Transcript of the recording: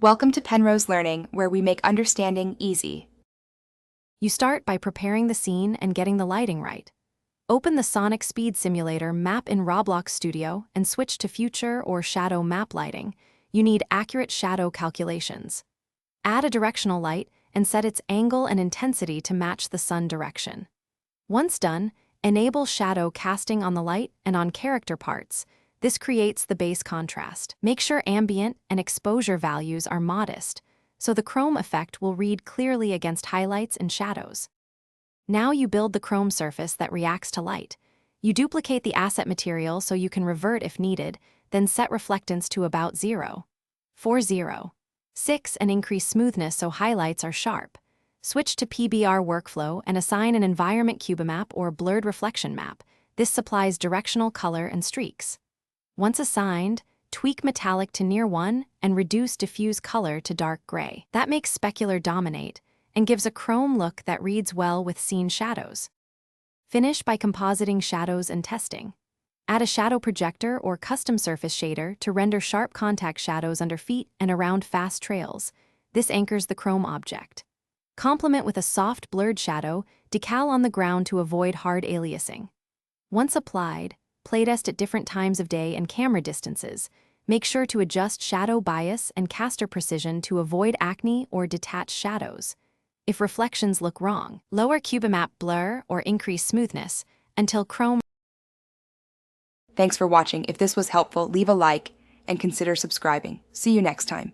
Welcome to Penrose Learning, where we make understanding easy. You start by preparing the scene and getting the lighting right. Open the Sonic Speed Simulator map in Roblox Studio and switch to future or shadow map lighting. You need accurate shadow calculations. Add a directional light and set its angle and intensity to match the sun direction. Once done, enable shadow casting on the light and on character parts. This creates the base contrast. Make sure ambient and exposure values are modest, so the chrome effect will read clearly against highlights and shadows. Now you build the chrome surface that reacts to light. You duplicate the asset material so you can revert if needed, then set reflectance to about 0.40.6 and increase smoothness so highlights are sharp. Switch to PBR workflow and assign an environment cubemap or blurred reflection map. This supplies directional color and streaks. Once assigned, tweak metallic to near 1 and reduce diffuse color to dark gray. That makes specular dominate and gives a chrome look that reads well with scene shadows. Finish by compositing shadows and testing. Add a shadow projector or custom surface shader to render sharp contact shadows under feet and around fast trails. This anchors the chrome object. Complement with a soft blurred shadow decal on the ground to avoid hard aliasing. Once applied, playtest at different times of day and camera distances. Make sure to adjust shadow bias and caster precision to avoid acne or detached shadows. If reflections look wrong, lower cubemap blur or increase smoothness until chrome. Thanks for watching. If this was helpful, leave a like and consider subscribing. See you next time.